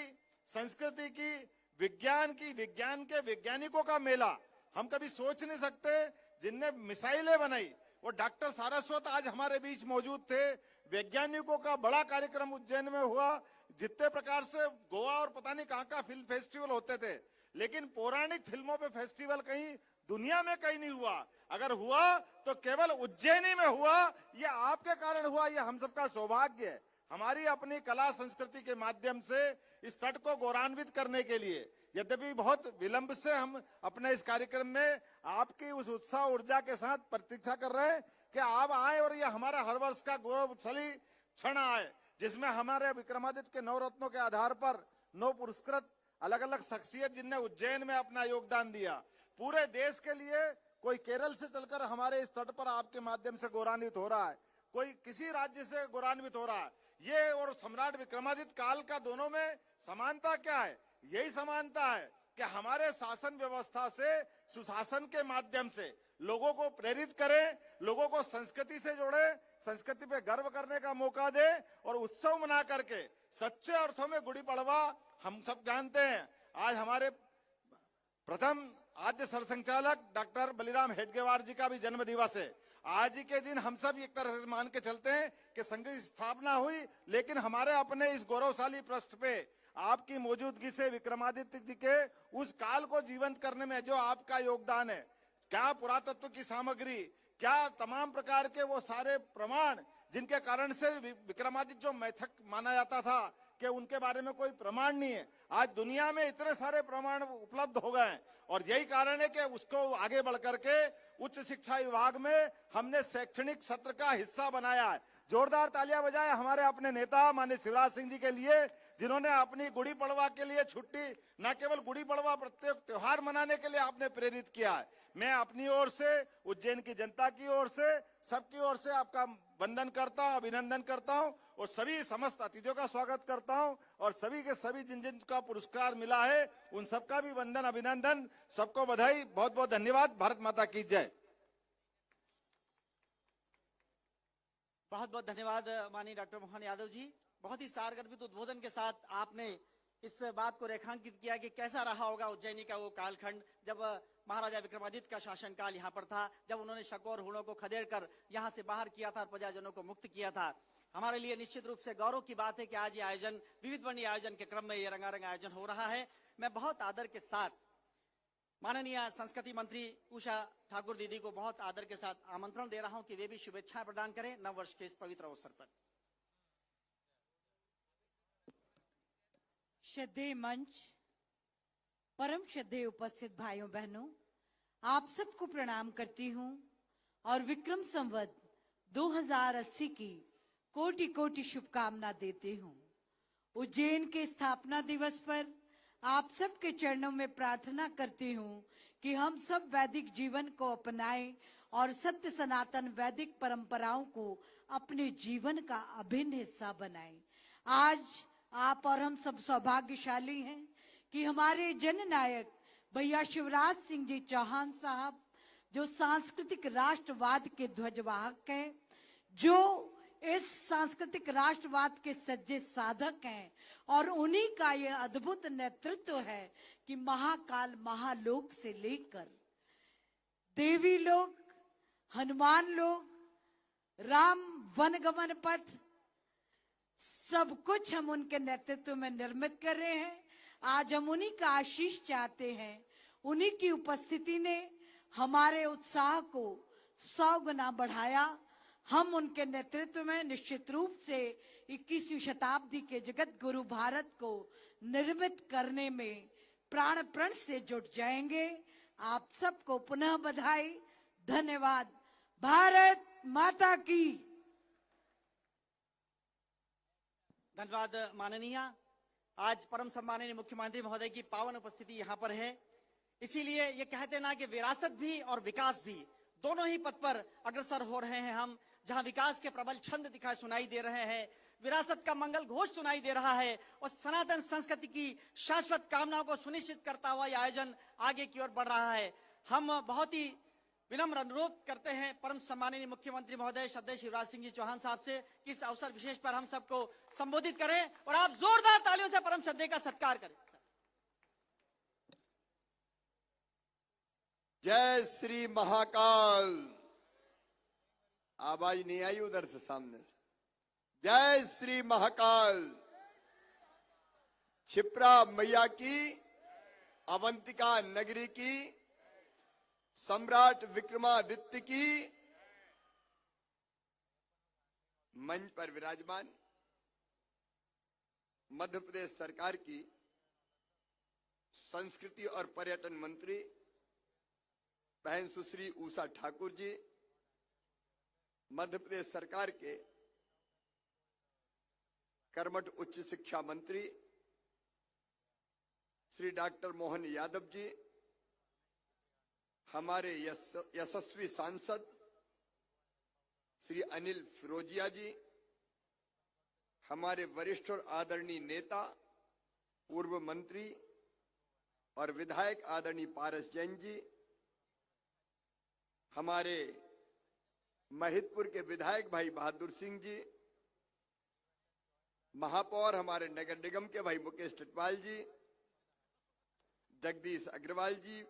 संस्कृति की, विज्ञान की, विज्ञान के वैज्ञानिकों का मेला हम कभी सोच नहीं सकते। जिनने मिसाइलें बनाई वो डॉक्टर सारस्वत आज हमारे बीच मौजूद थे। वैज्ञानिकों का बड़ा कार्यक्रम उज्जैन में हुआ। जितने प्रकार से गोवा और पता नहीं कहाँ फिल्म फेस्टिवल होते थे, लेकिन पौराणिक फिल्मों पे फेस्टिवल कहीं दुनिया में कहीं नहीं हुआ। अगर हुआ तो केवल उज्जैनी में हुआ। ये आपके कारण हुआ, ये हम सबका सौभाग्य है। हमारी अपनी कला संस्कृति के माध्यम से इस तट को गौरवान्वित करने के लिए, यद्यपि बहुत विलंब से हम अपने इस कार्यक्रम में आपकी उस उत्साह ऊर्जा के साथ प्रतीक्षा कर रहे हैं कि आप आए और ये हमारा हर वर्ष का गौरवशाली क्षण आए, जिसमें हमारे विक्रमादित्य के 9 रत्नों के आधार पर 9 पुरस्कृत अलग अलग शख्सियत जिनने उज्जैन में अपना योगदान दिया, पूरे देश के लिए, कोई केरल से चलकर हमारे इस तट पर आपके माध्यम से गौरवान्वित हो रहा है, कोई किसी राज्य से गौरवान्वित हो रहा है। ये और सम्राट विक्रमादित्य काल का दोनों में समानता क्या है? यही समानता है कि हमारे शासन व्यवस्था से, सुशासन के माध्यम से लोगों को प्रेरित करें, लोगों को संस्कृति से जोड़े, संस्कृति पे गर्व करने का मौका दे और उत्सव मना करके सच्चे अर्थों में गुड़ी पड़वा। हम सब जानते हैं आज हमारे प्रथम आद्य सरसंघचालक डॉक्टर बलिराम हेडगेवार जी का भी जन्म दिवस है। आज ही के दिन हम सब एक तरह से मान के चलते हैं कि संघ की स्थापना हुई, लेकिन हमारे अपने इस गौरवशाली पृष्ठ पे आपकी मौजूदगी से विक्रमादित्य जी के उस काल को जीवंत करने में जो आपका योगदान है, क्या पुरातत्व की सामग्री, क्या तमाम प्रकार के वो सारे प्रमाण जिनके कारण से विक्रमादित्य जो मैथक माना जाता था कि उनके बारे में कोई प्रमाण नहीं है, आज दुनिया में इतने सारे प्रमाण उपलब्ध हो गए हैं। और यही कारण है कि उसको आगे बढ़ करके उच्च शिक्षा विभाग में हमने शैक्षणिक सत्र का हिस्सा बनाया है। जोरदार तालियां बजाएं हमारे अपने नेता माननीय शिवराज सिंह जी के लिए, जिन्होंने अपनी गुड़ी पड़वा के लिए छुट्टी, न केवल गुड़ी पड़वा, प्रत्येक त्योहार मनाने के लिए आपने प्रेरित किया है। मैं अपनी ओर से, उज्जैन की जनता की ओर से, सबकी ओर से आपका वंदन करता हूं, अभिनंदन करता हूं और सभी समस्त अतिथियों का स्वागत करता हूं और सभी के सभी जिन जिन का पुरस्कार मिला है उन सबका भी वंदन, अभिनंदन, सबको बधाई, बहुत बहुत धन्यवाद। भारत माता की जय। बहुत बहुत धन्यवाद माननीय डॉक्टर मोहन यादव जी। बहुत ही सारगर्भित उद्बोधन के साथ आपने इस बात को रेखांकित किया कि कैसा रहा होगा उज्जैनी का वो कालखंड जब महाराजा विक्रमादित्य का शासनकाल यहाँ पर था, जब उन्होंने शकों और हुड़ों को खदेड़कर यहाँ से बाहर किया था और प्रजाजनों को मुक्त किया था। हमारे लिए निश्चित रूप से गौरव की बात है कि आज ये आयोजन, विविध वर्णीय आयोजन के क्रम में ये रंगारंग आयोजन हो रहा है। मैं बहुत आदर के साथ माननीय संस्कृति मंत्री उषा ठाकुर दीदी को बहुत आदर के साथ आमंत्रण दे रहा हूं कि वे भी शुभेच्छाएं प्रदान करें नव वर्ष के इस पवित्र अवसर पर। श्रद्धेय मंच, परम श्रद्धेय उपस्थित भाइयों बहनों, आप सबको प्रणाम करती हूं और विक्रम संवत 2080 की कोटि कोटि शुभकामना देती हूं। उज्जैन के स्थापना दिवस पर आप सबके चरणों में प्रार्थना करती हूं कि हम सब वैदिक जीवन को अपनाएं और सत्य सनातन वैदिक परंपराओं को अपने जीवन का अभिन्न हिस्सा बनाएं। आज आप और हम सब सौभाग्यशाली हैं कि हमारे जननायक भैया शिवराज सिंह जी चौहान साहब, जो सांस्कृतिक राष्ट्रवाद के ध्वजवाहक हैं, जो इस सांस्कृतिक राष्ट्रवाद के सच्चे साधक हैं, और उन्हीं का यह अद्भुत नेतृत्व है कि महाकाल महालोक से लेकर देवी लोक, हनुमान लोक, राम वनगमन पथ, सब कुछ हम उनके नेतृत्व में निर्मित कर रहे हैं। आज हम उन्हीं का आशीष चाहते हैं। उन्हीं की उपस्थिति ने हमारे उत्साह को 100 गुना बढ़ाया। हम उनके नेतृत्व में निश्चित रूप से 21वीं शताब्दी के जगत गुरु भारत को निर्मित करने में प्राण प्रण से जुट जाएंगे। आप सबको पुनः बधाई, धन्यवाद। भारत माता की। धन्यवाद माननीय। आज परम सम्माननीय मुख्यमंत्री महोदय की पावन उपस्थिति यहाँ पर है, इसीलिए ये कहते ना कि विरासत भी और विकास भी दोनों ही पथ पर अग्रसर हो रहे हैं हम। जहाँ विकास के प्रबल छंद दिखाई सुनाई दे रहे हैं, विरासत का मंगल घोष सुनाई दे रहा है और सनातन संस्कृति की शाश्वत कामनाओं को सुनिश्चित करता हुआ यह आयोजन आगे की ओर बढ़ रहा है। हम बहुत ही विनम्र अनुरोध करते हैं परम सम्माननीय मुख्यमंत्री महोदय श्रद्धेय शिवराज सिंह जी चौहान साहब से कि इस अवसर विशेष पर हम सबको संबोधित करें और आप जोरदार तालियों से परम श्रद्धेय का सत्कार करें। जय श्री महाकाल। आवाज नहीं आई उधर से सामने से। जय श्री महाकाल। क्षिप्रा मैया की, अवंतिका नगरी की, सम्राट विक्रमादित्य की, मंच पर विराजमान मध्य प्रदेश सरकार की संस्कृति और पर्यटन मंत्री बहन सुश्री उषा ठाकुर जी, मध्य प्रदेश सरकार के कर्मठ उच्च शिक्षा मंत्री श्री डॉक्टर मोहन यादव जी, हमारे यशस्वी सांसद श्री अनिल फिरोजिया जी, हमारे वरिष्ठ और आदरणीय नेता पूर्व मंत्री और विधायक आदरणीय पारस जैन जी, हमारे महिदपुर के विधायक भाई बहादुर सिंह जी, महापौर हमारे नगर निगम के भाई मुकेश टिटवाल जी, जगदीश अग्रवाल जी,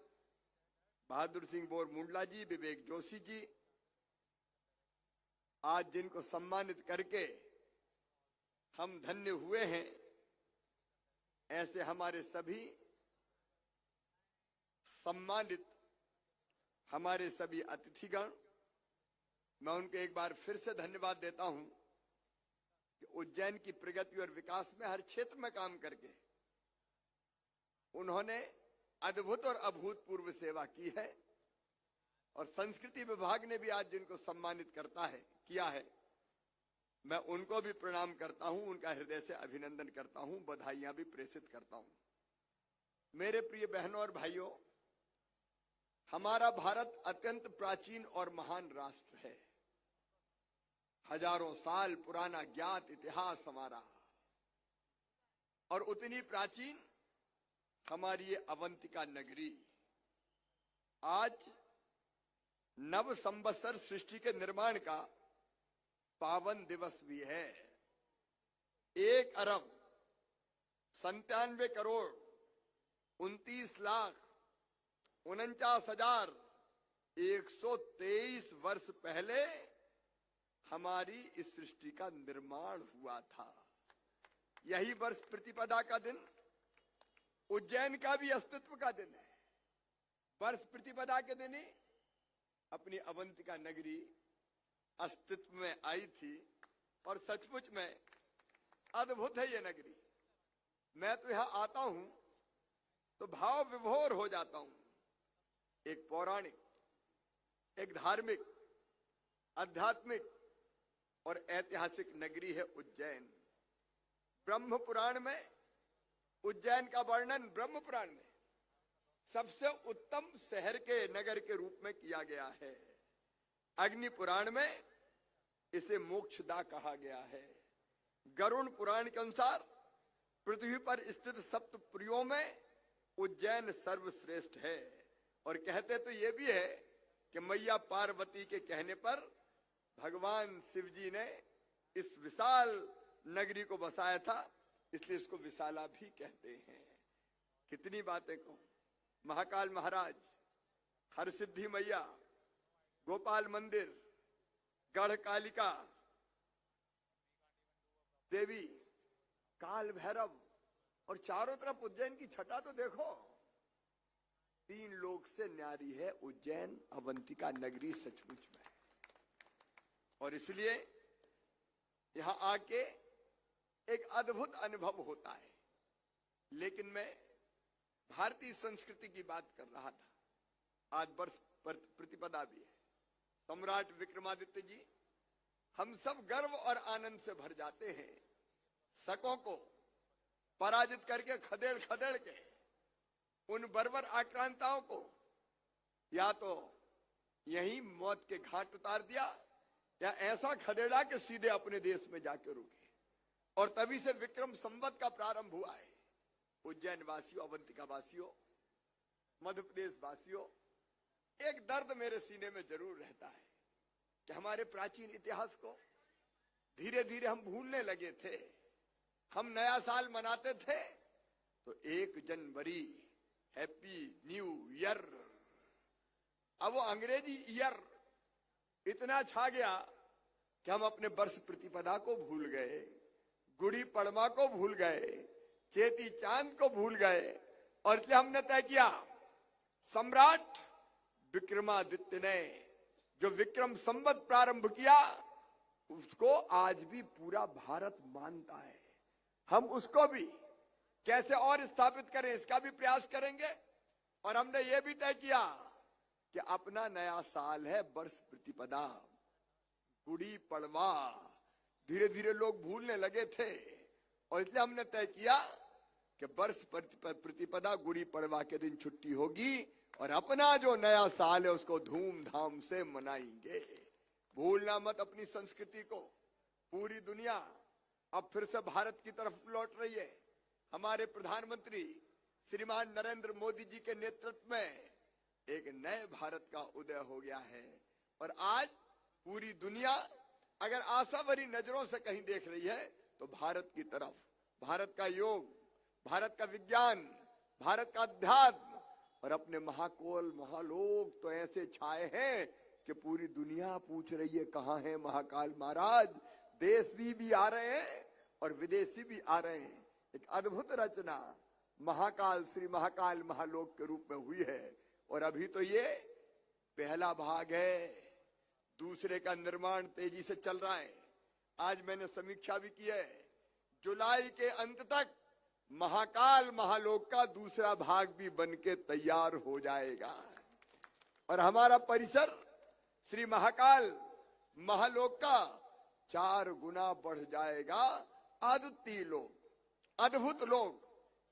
बहादुर सिंह बोर मुंडला जी, विवेक जोशी जी, आज जिनको सम्मानित करके हम धन्य हुए हैं, ऐसे हमारे सभी सम्मानित हमारे सभी अतिथिगण, मैं उनको एक बार फिर से धन्यवाद देता हूं कि उज्जैन की प्रगति और विकास में हर क्षेत्र में काम करके उन्होंने अद्भुत और अभूतपूर्व सेवा की है। और संस्कृति विभाग ने भी आज जिनको सम्मानित किया है, मैं उनको भी प्रणाम करता हूं, उनका हृदय से अभिनंदन करता हूं, बधाइयां भी प्रेषित करता हूं। मेरे प्रिय बहनों और भाइयों, हमारा भारत अत्यंत प्राचीन और महान राष्ट्र है। हजारों साल पुराना ज्ञात इतिहास हमारा, और उतनी प्राचीन हमारी ये अवंतिका नगरी। आज नव संवत्सर सृष्टि के निर्माण का पावन दिवस भी है। 1 अरब 97 करोड़ 29,49,123 वर्ष पहले हमारी इस सृष्टि का निर्माण हुआ था। यही वर्ष प्रतिपदा का दिन उज्जैन का भी अस्तित्व का दिन है। वर्ष प्रतिपदा के दिन ही अपनी अवंतिका नगरी अस्तित्व में आई थी, और सचमुच में अद्भुत है ये नगरी। मैं तो यहां आता हूं तो भाव विभोर हो जाता हूं। एक पौराणिक, एक धार्मिक, आध्यात्मिक और ऐतिहासिक नगरी है उज्जैन। ब्रह्म पुराण में उज्जैन का वर्णन, ब्रह्म पुराण में सबसे उत्तम शहर के नगर के रूप में किया गया है। अग्नि पुराण में इसे मोक्षदा कहा गया है। गरुड़ पुराण के अनुसार पृथ्वी पर स्थित सप्तपुरियों में उज्जैन सर्वश्रेष्ठ है। और कहते तो ये भी है कि मैया पार्वती के कहने पर भगवान शिव जी ने इस विशाल नगरी को बसाया था, इसलिए इसको विशाला भी कहते हैं। कितनी बातें कहूं। महाकाल महाराज, हरसिद्धि मैया, गोपाल मंदिर, गढ़ कालिका देवी, काल भैरव, और चारों तरफ उज्जैन की छटा तो देखो। 3 लोक से न्यारी है उज्जैन अवंतिका नगरी सचमुच में। और इसलिए यहां आके एक अद्भुत अनुभव होता है। लेकिन मैं भारतीय संस्कृति की बात कर रहा था। आज वर्ष प्रतिपदा भी है। सम्राट विक्रमादित्य जी, हम सब गर्व और आनंद से भर जाते हैं शकों को पराजित करके खदेड़ खदेड़ के उन बर्बर आक्रांताओं को या तो यही मौत के घाट उतार दिया या ऐसा खदेड़ा कि सीधे अपने देश में जाके रुके। और तभी से विक्रम संवत का प्रारंभ हुआ है। उज्जैन वासियों, अवंतिका वासियों, मध्य प्रदेश वासियों, एक दर्द मेरे सीने में जरूर रहता है कि हमारे प्राचीन इतिहास को धीरे धीरे हम भूलने लगे थे। हम नया साल मनाते थे तो 1 जनवरी हैप्पी न्यू ईयर, अब वो अंग्रेजी ईयर इतना छा गया कि हम अपने वर्ष प्रतिपदा को भूल गए, गुड़ी पड़वा को भूल गए, चेती चांद को भूल गए। और इसलिए हमने तय किया, सम्राट विक्रमादित्य ने जो विक्रम संवत प्रारंभ किया उसको आज भी पूरा भारत मानता है। हम उसको भी कैसे और स्थापित करें इसका भी प्रयास करेंगे। और हमने ये भी तय किया कि अपना नया साल है वर्ष प्रतिपदा, गुड़ी पड़वा। धीरे धीरे लोग भूलने लगे थे और इसलिए हमने तय किया कि वर्ष प्रतिपदा गुड़ी पड़वा के दिन छुट्टी होगी और अपना जो नया साल है उसको धूमधाम से मनाएंगे। भूलना मत अपनी संस्कृति को। पूरी दुनिया अब फिर से भारत की तरफ लौट रही है। हमारे प्रधानमंत्री श्रीमान नरेंद्र मोदी जी के नेतृत्व में एक नए भारत का उदय हो गया है। और आज पूरी दुनिया अगर आशा भरी नजरों से कहीं देख रही है तो भारत की तरफ। भारत का योग, भारत का विज्ञान, भारत का अध्यात्म और अपने महाकोल महालोक तो ऐसे छाए हैं कि पूरी दुनिया पूछ रही है कहाँ है महाकाल महाराज। देशी भी आ रहे हैं और विदेशी भी आ रहे हैं। एक अद्भुत रचना महाकाल, श्री महाकाल महालोक के रूप में हुई है। और अभी तो ये पहला भाग है, दूसरे का निर्माण तेजी से चल रहा है। आज मैंने समीक्षा भी की है, जुलाई के अंत तक महाकाल महालोक का दूसरा भाग भी बनके तैयार हो जाएगा और हमारा परिसर श्री महाकाल महालोक का 4 गुना बढ़ जाएगा। अद्वितीय लोग, अद्भुत लोग,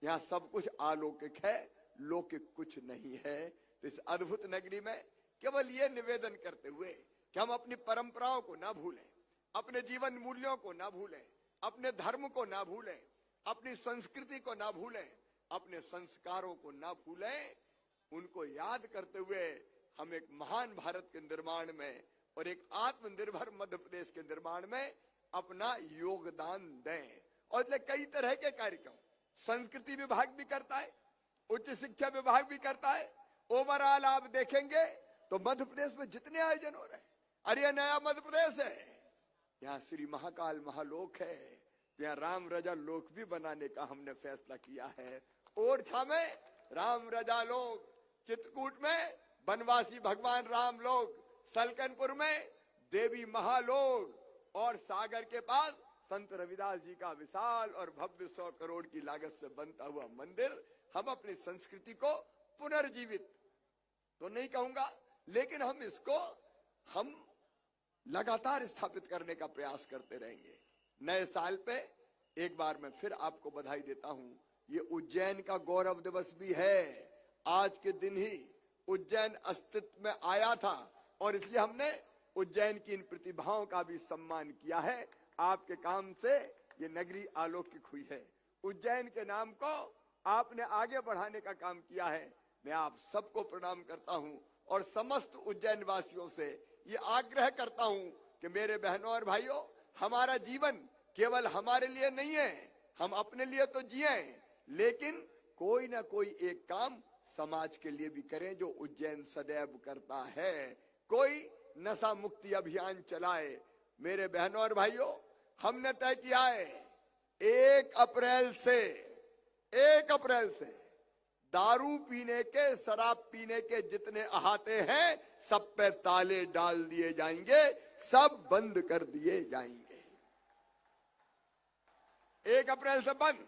यहाँ सब कुछ अलौकिक है, लौकिक कुछ नहीं है। तो इस अद्भुत नगरी में केवल ये निवेदन करते हुए कि हम अपनी परंपराओं को ना भूलें, अपने जीवन मूल्यों को ना भूलें, अपने धर्म को ना भूलें, अपनी संस्कृति को ना भूलें, अपने संस्कारों को ना भूलें, उनको याद करते हुए हम एक महान भारत के निर्माण में और एक आत्मनिर्भर मध्य प्रदेश के निर्माण में अपना योगदान दें। और इसलिए कई तरह के कार्यक्रम संस्कृति विभाग भी करता है, उच्च शिक्षा विभाग भी करता है। ओवरऑल आप देखेंगे तो मध्य प्रदेश में जितने आयोजन हो रहे हैं, अरे यह नया मध्य प्रदेश है, यहाँ श्री महाकाल महालोक है, यहाँ राम रजा लोक भी बनाने का हमने फैसला किया है। ओरछा में राम रजा लोक, चित्रकूट में वनवासी भगवान राम लोक, सलकनपुर में देवी महालोक और सागर के पास संत रविदास जी का विशाल और भव्य 100 करोड़ की लागत से बनता हुआ मंदिर। हम अपनी संस्कृति को पुनर्जीवित तो नहीं कहूंगा, लेकिन हम इसको हम लगातार स्थापित करने का प्रयास करते रहेंगे। नए साल पे एक बार मैं फिर आपको बधाई देता हूं। ये उज्जैन का गौरव दिवस भी है। आज के दिन ही उज्जैन अस्तित्व में आया था और इसलिए हमने उज्जैन की इन प्रतिभाओं का भी सम्मान किया है। आपके काम से ये नगरी अलौकिक हुई है। उज्जैन के नाम को आपने आगे बढ़ाने का काम किया है। मैं आप सबको प्रणाम करता हूं और समस्त उज्जैन वासियों से ये आग्रह करता हूं कि मेरे बहनों और भाइयों, हमारा जीवन केवल हमारे लिए नहीं है, हम अपने लिए तो जिए, लेकिन कोई ना कोई एक काम समाज के लिए भी करें जो उज्जैन सदैव करता है। कोई नशा मुक्ति अभियान चलाए। मेरे बहनों और भाइयों, हमने तय किया है 1 अप्रैल से दारू पीने के, शराब पीने के जितने अहाते हैं सब पे ताले डाल दिए जाएंगे, सब बंद कर दिए जाएंगे। 1 अप्रैल से बंद।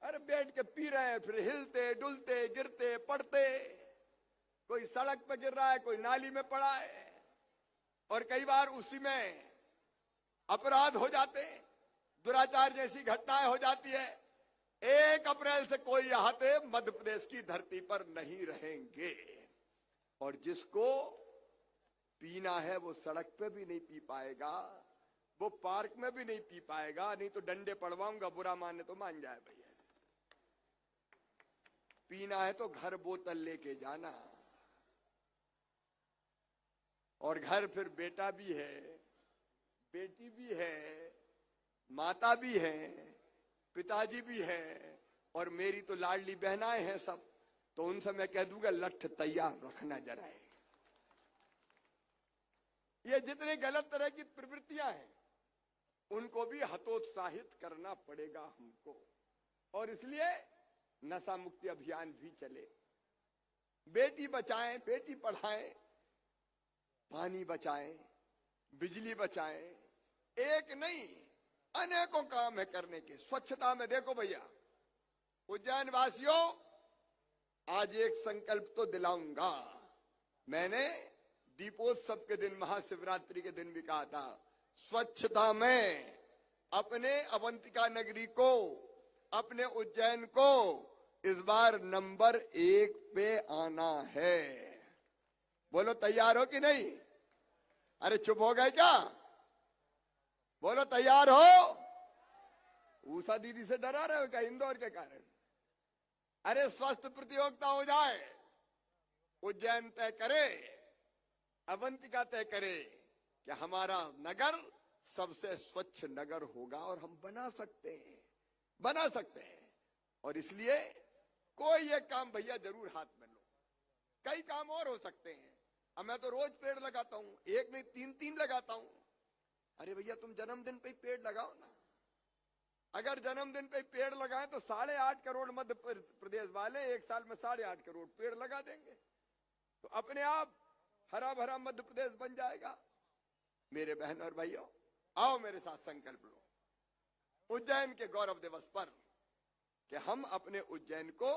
अरे बैठ के पी रहे हैं, फिर हिलते डुलते गिरते पड़ते, कोई सड़क पे गिर रहा है, कोई नाली में पड़ा है और कई बार उसी में अपराध हो जाते हैं। दुराचार जैसी घटनाएं हो जाती है। 1 अप्रैल से कोई यहां मध्य प्रदेश की धरती पर नहीं रहेंगे, और जिसको पीना है वो सड़क पे भी नहीं पी पाएगा, वो पार्क में भी नहीं पी पाएगा। नहीं तो डंडे पड़वाऊंगा, बुरा माने तो मान जाए भैया। पीना है तो घर बोतल लेके जाना, और घर फिर बेटा भी है, बेटी भी है, माता भी है, पिताजी भी है, और मेरी तो लाडली बहनाएं हैं सब। तो उनसे मैं कह दूंगा लठ तैयार रखना जरा है। ये जितने गलत तरह की प्रवृत्तियां हैं उनको भी हतोत्साहित करना पड़ेगा हमको, और इसलिए नशा मुक्ति अभियान भी चले। बेटी बचाएं, बेटी पढ़ाएं, पानी बचाएं, बिजली बचाएं। एक नहीं, अनेकों काम है करने के। स्वच्छता में देखो भैया, उज्जैन वासियों, आज एक संकल्प तो दिलाऊंगा। मैंने दीपोत्सव के दिन, महाशिवरात्रि के दिन भी कहा था, स्वच्छता में अपने अवंतिका नगरी को, अपने उज्जैन को इस बार नंबर 1 पे आना है। बोलो तैयार हो कि नहीं? अरे चुप हो गए क्या? बोलो तैयार हो? उषा दीदी से डरा रहे हो क्या इंदौर के कारण? अरे स्वस्थ प्रतियोगिता हो जाए, उज्जैन तय करे, अवंतिका तय करे कि हमारा नगर सबसे स्वच्छ नगर होगा, और हम बना सकते हैं, बना सकते हैं। और इसलिए कोई एक काम भैया जरूर हाथ में लो। कई काम और हो सकते हैं। अब मैं तो रोज पेड़ लगाता हूं, एक नहीं 3-3 लगाता हूं। अरे भैया तुम जन्मदिन पे पेड़ लगाओ ना। अगर जन्मदिन पे पेड़ लगाए तो 8.5 करोड़ मध्य प्रदेश वाले एक साल में 8.5 करोड़ पेड़ लगा देंगे, तो अपने आप हरा भरा मध्य प्रदेश बन जाएगा। मेरे बहन और भाइयों, आओ मेरे साथ संकल्प लो उज्जैन के गौरव दिवस पर कि हम अपने उज्जैन को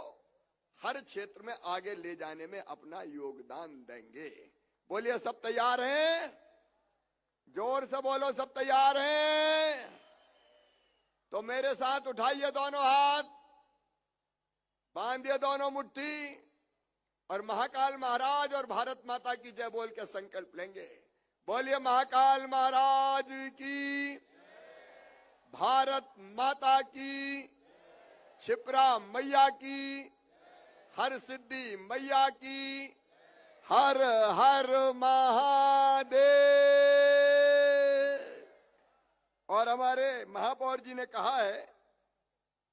हर क्षेत्र में आगे ले जाने में अपना योगदान देंगे। बोलिए सब तैयार हैं? जोर से बोलो सब तैयार हैं? तो मेरे साथ उठाइए दोनों हाथ, बांधिए दोनों मुट्ठी, और महाकाल महाराज और भारत माता की जय बोल के संकल्प लेंगे। बोलिए महाकाल महाराज की, भारत माता की, क्षिप्रा मैया की, हर सिद्धि मैया की, हर हर महादेव। और हमारे महापौर जी ने कहा है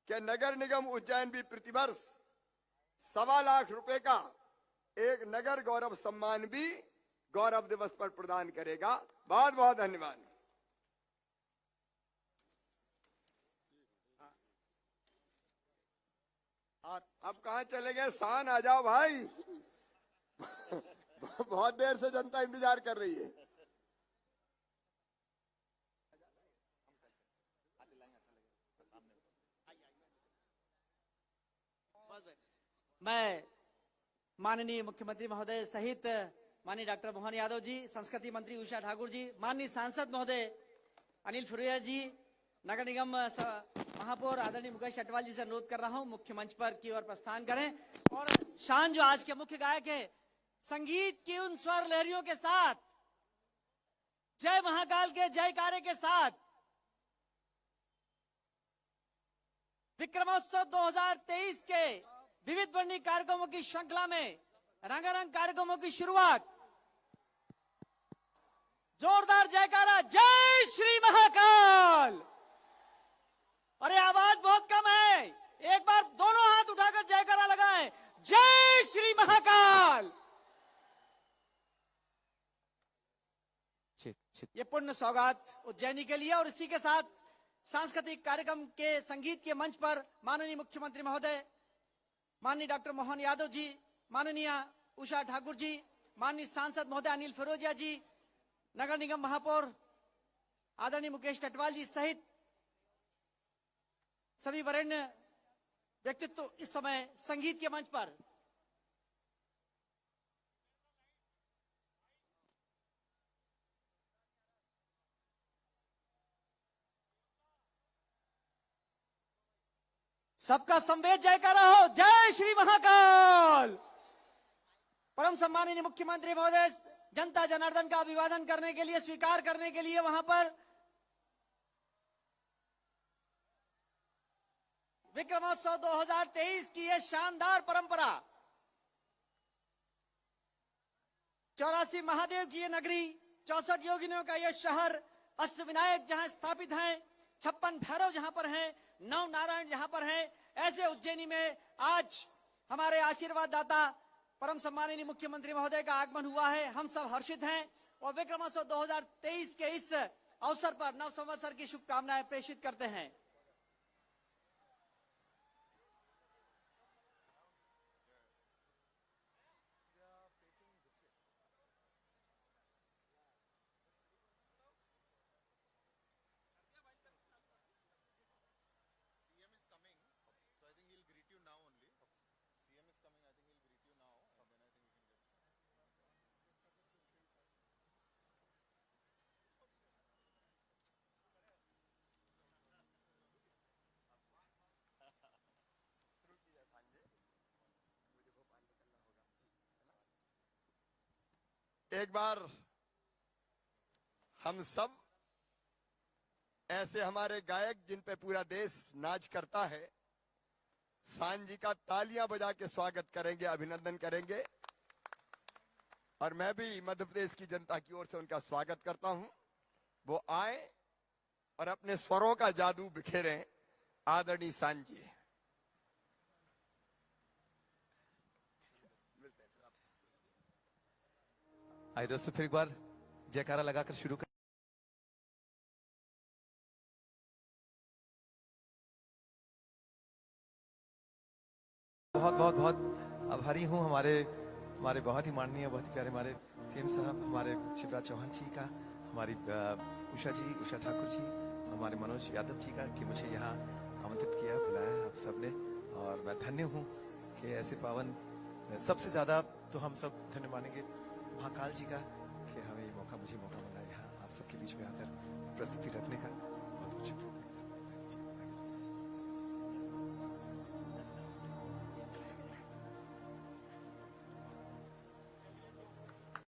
कि नगर निगम उज्जैन भी प्रतिवर्ष 1.25 लाख रुपए का एक नगर गौरव सम्मान भी गौरव दिवस पर प्रदान करेगा। बहुत बहुत धन्यवाद। और अब कहां चले गए? शान आ जाओ भाई। बहुत देर से जनता इंतजार कर रही है। मैं माननीय मुख्यमंत्री महोदय सहित माननीय डॉक्टर मोहन यादव जी, संस्कृति मंत्री उषा ठाकुर जी, माननीय सांसद महोदय अनिल फुरिया जी, नगर निगम महापौर आदरणीय मुकेश अटवाल जी से अनुरोध कर रहा हूं मुख्य मंच पर की ओर प्रस्थान करें। और शान जो आज के मुख्य गायक है, संगीत की उन स्वर लहरियों के साथ, जय महाकाल के जयकारे के साथ विक्रमोत्सव 2023 के विविध वर्णिक कार्यक्रमों की श्रृंखला में रंगारंग कार्यक्रमों की शुरुआत। जोरदार जयकारा, जय श्री महाकाल। अरे आवाज बहुत कम है, एक बार दोनों हाथ उठाकर जयकारा लगाएं, जय श्री महाकाल। ये पुण्य सौगात उज्जैनी के लिए। और इसी के साथ सांस्कृतिक कार्यक्रम के संगीत के मंच पर माननीय मुख्यमंत्री महोदय, माननीय डॉक्टर मोहन यादव जी, माननीय उषा ठाकुर जी, माननीय सांसद महोदय अनिल फिरोजिया जी, नगर निगम महापौर आदरणीय मुकेश अटवाल जी सहित सभी वरेण्य व्यक्तित्व इस समय संगीत के मंच पर। सबका संवेद जयकारा हो। जय श्री महाकाल। परम सम्माननीय मुख्यमंत्री महोदय जनता जनार्दन का अभिवादन करने के लिए, स्वीकार करने के लिए वहां पर विक्रमोत्सव 2023 की यह शानदार परंपरा, 84 महादेव की ये नगरी, 64 योगिनियों का ये शहर, अष्टविनायक जहां स्थापित हैं, 56 भैरव जहां पर हैं, 9 नारायण जहां पर हैं, ऐसे उज्जैनी में आज हमारे आशीर्वाद दाता परम सम्माननीय मुख्यमंत्री महोदय का आगमन हुआ है। हम सब हर्षित हैं और विक्रमोत्सव 2023 के इस अवसर पर नव संवत्सर की शुभकामनाएं प्रेषित करते हैं। एक बार हम सब ऐसे हमारे गायक जिन पे पूरा देश नाच करता है, सांझ जी का तालियां बजा के स्वागत करेंगे, अभिनंदन करेंगे। और मैं भी मध्य प्रदेश की जनता की ओर से उनका स्वागत करता हूं। वो आए और अपने स्वरों का जादू बिखेरें। आदरणीय सांझ जी। आइए दोस्तों, फिर एक बार जयकारा लगाकर शुरू कर। बहुत बहुत बहुत आभारी हूँ हमारे बहुत ही माननीय, बहुत ही प्यारे हमारे सीएम साहब, हमारे शिवराज चौहान जी का, हमारी उषा ठाकुर जी, हमारे मनोज यादव जी का कि मुझे यहाँ आमंत्रित किया, बुलाया आप सबने। और मैं धन्य हूँ कि ऐसे पावन, सबसे ज्यादा तो हम सब धन्य मानेंगे महाकाल जी का कि हमें मुझे मौका मिला यहाँ आप सबके बीच में आकर प्रस्तुति रखने का।